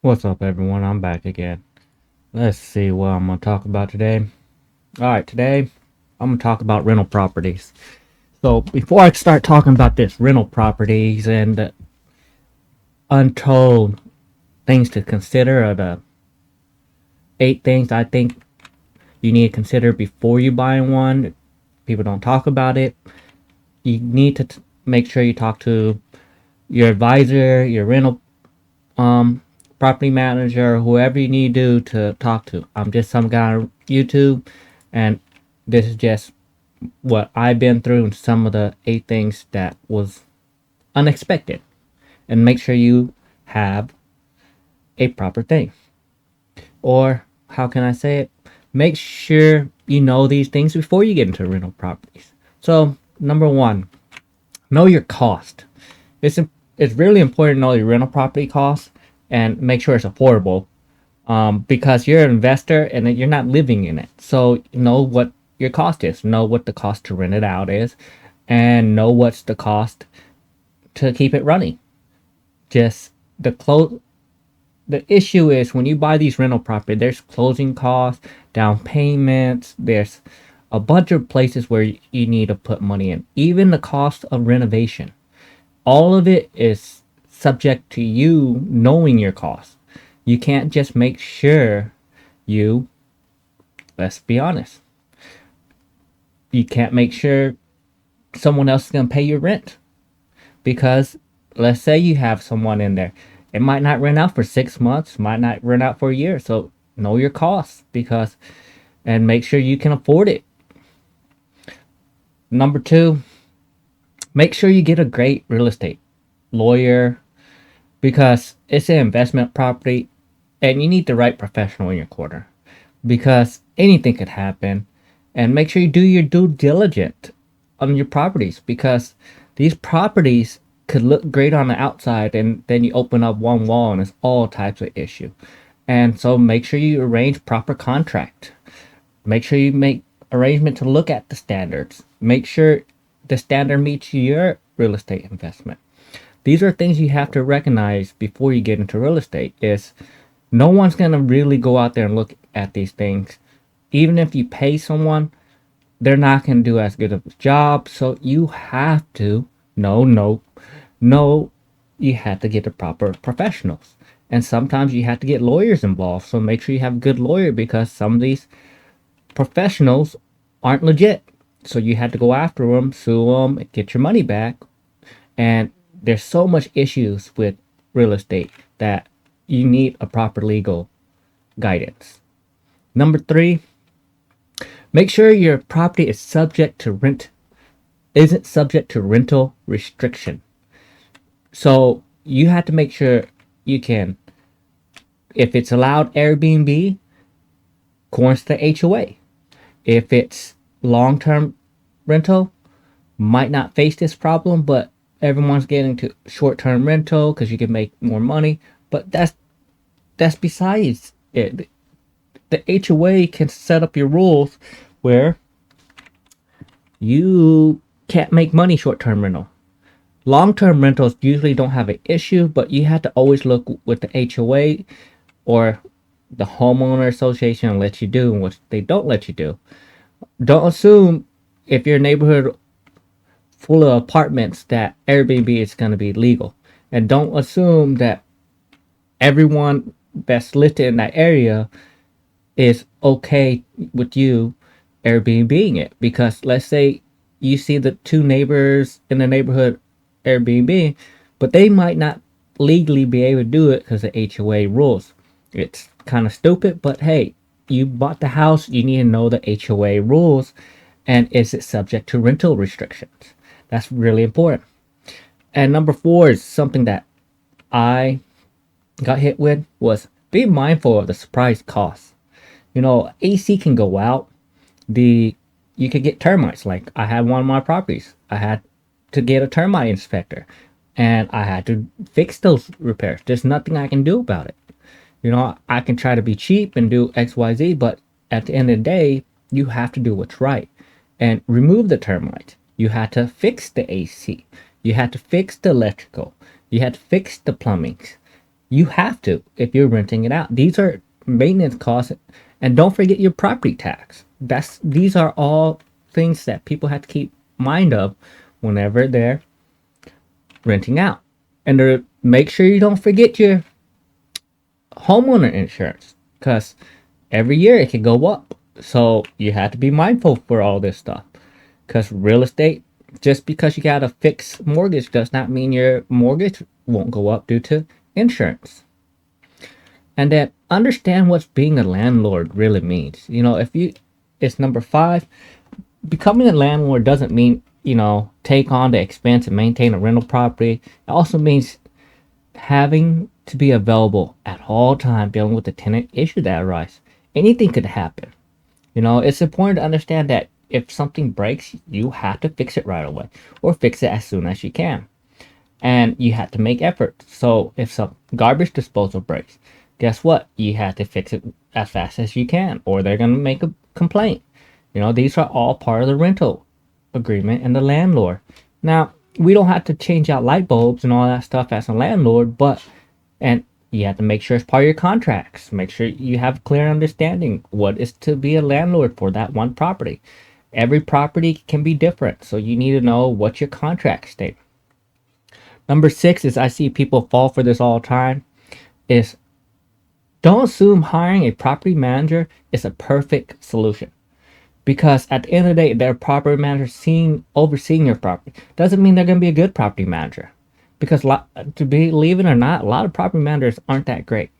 What's up, everyone? I'm back again. Let's see what I'm going to talk about today. Alright, today I'm going to talk about rental properties. So, before I start talking about this, rental properties and the untold things to consider are the 8 things I think you need to consider before you buy one. People don't talk about it. You need to make sure you talk to your advisor, your rental um, property manager, whoever you need to talk to. I'm just some guy on YouTube, and this is just what I've been through and some of the 8 things that was unexpected. And make sure you have a proper thing. Or how can I say it? Make sure you know these things before you get into rental properties. So, number one, know your cost. It's it's really important to know your rental property cost and make sure it's affordable, because you're an investor and you're not living in it. So know what your cost is, know what the cost to rent it out is, and know what's the cost to keep it running. Just the close. The issue is when you buy these rental property, there's closing costs, down payments. There's a bunch of places where you need to put money in. Even the cost of renovation. All of it is subject to you knowing your costs. You can't just make sure you, let's be honest, you can't make sure someone else is going to pay your rent. Because let's say you have someone in there, it might not rent out for 6 months, might not rent out for a year. So know your costs because, and make sure you can afford it. Number two, make sure you get a great real estate lawyer because it's an investment property and you need the right professional in your corner because anything could happen. And make sure you do your due diligence on your properties because these properties could look great on the outside and then you open up one wall and it's all types of issue. And so make sure you arrange proper contract. Make sure you make arrangement to look at the standards. Make sure the standard meets your real estate investment. These are things you have to recognize before you get into real estate is no one's going to really go out there and look at these things. Even if you pay someone, they're not going to do as good of a job. So you have to no, you have to get the proper professionals. And sometimes you have to get lawyers involved. So make sure you have a good lawyer because some of these professionals aren't legit. So you have to go after them, sue them, get your money back. And there's so much issues with real estate that you need a proper legal guidance. Number three, make sure your property is subject to rent, isn't subject to rental restriction. So you have to make sure you can, if it's allowed Airbnb, according to the HOA. If it's long-term rental, might not face this problem, but everyone's getting to short-term rental because you can make more money. But that's besides it. The HOA can set up your rules where you can't make money short-term rental. Long-term rentals usually don't have an issue, but you have to always look with the HOA or the homeowner association and let you do and what they don't let you do. Don't assume if your neighborhood full of apartments that Airbnb is going to be legal. And don't assume that everyone that's listed in that area is okay with you Airbnbing it. Because let's say you see the two neighbors in the neighborhood Airbnb, but they might not legally be able to do it because of HOA rules. It's kind of stupid, but hey, you bought the house, you need to know the HOA rules and is it subject to rental restrictions? That's really important. And number four is something that I got hit with was be mindful of the surprise costs. AC can go out. The You could get termites. Like I had one of my properties. I had to get a termite inspector and I had to fix those repairs. There's nothing I can do about it. I can try to be cheap and do XYZ, but at the end of the day, you have to do what's right and remove the termite. You had to fix the AC. You had to fix the electrical. You had to fix the plumbing. You have to if you're renting it out. These are maintenance costs, and don't forget your property tax. These are all things that people have to keep mind of whenever they're renting out. And to make sure you don't forget your homeowner insurance, because every year it can go up. So you have to be mindful for all this stuff. Because real estate, just because you got a fixed mortgage does not mean your mortgage won't go up due to insurance. And then understand what being a landlord really means. It's number 5. Becoming a landlord doesn't mean, take on the expense and maintain a rental property. It also means having to be available at all times dealing with the tenant issue that arise. Anything could happen. It's important to understand that if something breaks, you have to fix it right away or fix it as soon as you can. And you have to make effort. So if some garbage disposal breaks, guess what? You have to fix it as fast as you can, or they're going to make a complaint. These are all part of the rental agreement and the landlord. Now, we don't have to change out light bulbs and all that stuff as a landlord, and you have to make sure it's part of your contracts. Make sure you have clear understanding what is to be a landlord for that one property. Every property can be different, so you need to know what your contracts state. Number 6 is, I see people fall for this all the time, is don't assume hiring a property manager is a perfect solution. Because at the end of the day, they're a property manager overseeing your property. Doesn't mean they're going to be a good property manager. Because believe it or not, a lot of property managers aren't that great.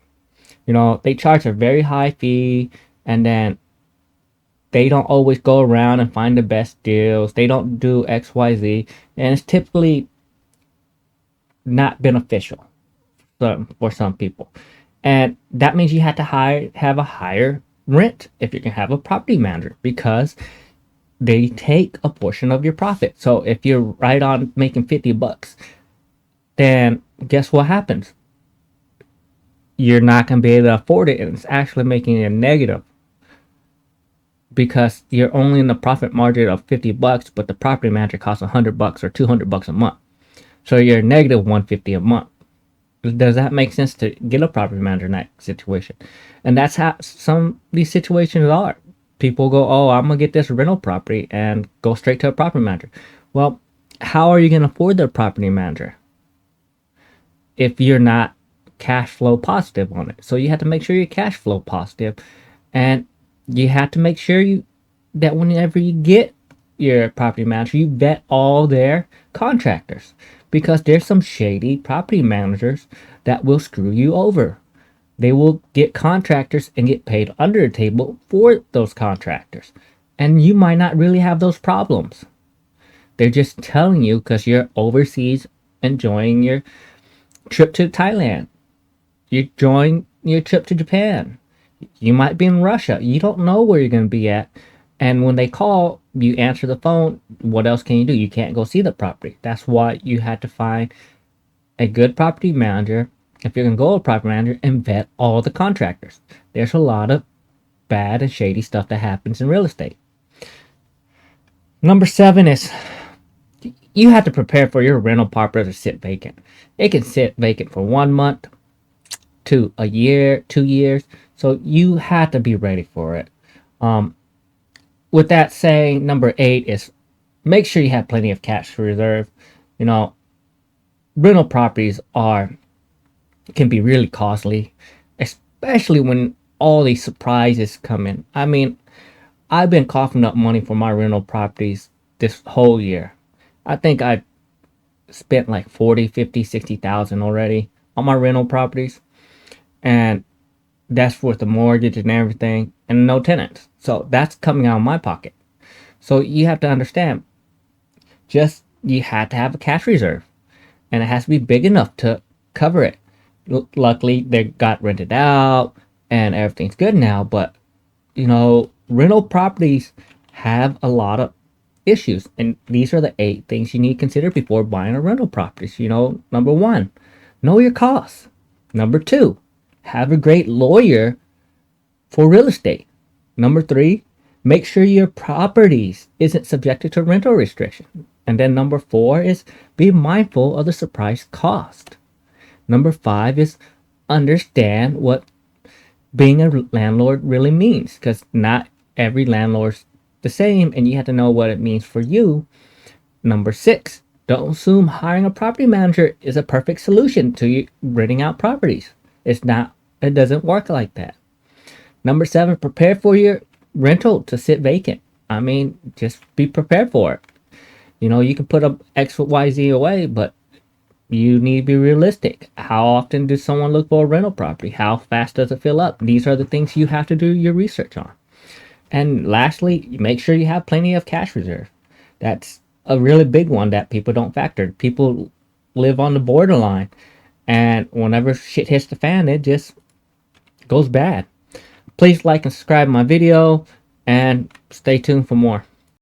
They charge a very high fee, and then they don't always go around and find the best deals. They don't do XYZ, and it's typically not beneficial for some people. And that means you have to have a higher rent if you can have a property manager, because they take a portion of your profit. So if you're right on making $50, then guess what happens? You're not going to be able to afford it, and it's actually making it a negative, because you're only in the profit margin of $50, but the property manager costs $100 or $200 a month. So you're negative $150 a month. Does that make sense to get a property manager in that situation? And that's how some of these situations are. People go, oh, I'm going to get this rental property, and go straight to a property manager. Well, how are you going to afford the property manager if you're not cash flow positive on it? So you have to make sure you're cash flow positive, and you have to make sure that whenever you get your property manager, you vet all their contractors, because there's some shady property managers that will screw you over. They will get contractors and get paid under the table for those contractors, and you might not really have those problems. They're just telling you because you're overseas enjoying your trip to Thailand. You're enjoying your trip to Japan. You might be in Russia. You don't know where you're going to be at. And when they call, you answer the phone. What else can you do? You can't go see the property. That's why you had to find a good property manager, if you're going to go with a property manager, and vet all the contractors. There's a lot of bad and shady stuff that happens in real estate. Number 7 is you have to prepare for your rental property to sit vacant. It can sit vacant for 1 month to a year, 2 years. So you have to be ready for it. With that saying, number 8 is make sure you have plenty of cash reserve. Rental properties can be really costly, especially when all these surprises come in. I mean, I've been coughing up money for my rental properties this whole year. I think I spent like 40, 50, 60,000 already on my rental properties. And that's with the mortgage and everything, and no tenants. So that's coming out of my pocket. So you have to understand, you have to have a cash reserve, and it has to be big enough to cover it. Luckily, they got rented out, and everything's good now. But rental properties have a lot of issues, and these are the 8 things you need to consider before buying a rental property. Number 1, know your costs. Number 2, have a great lawyer for real estate. Number 3, make sure your properties isn't subjected to rental restriction. And then number 4 is be mindful of the surprise cost. Number 5 is understand what being a landlord really means, because not every landlord's the same, and you have to know what it means for you. Number 6, don't assume hiring a property manager is a perfect solution to you renting out properties. It's not. It doesn't work like that. Number 7, prepare for your rental to sit vacant. I mean, just be prepared for it. You can put up X, Y, Z away, but you need to be realistic. How often does someone look for a rental property? How fast does it fill up? These are the things you have to do your research on. And lastly, make sure you have plenty of cash reserve. That's a really big one that people don't factor. People live on the borderline, and whenever shit hits the fan, it just goes bad. Please like and subscribe my video, and stay tuned for more.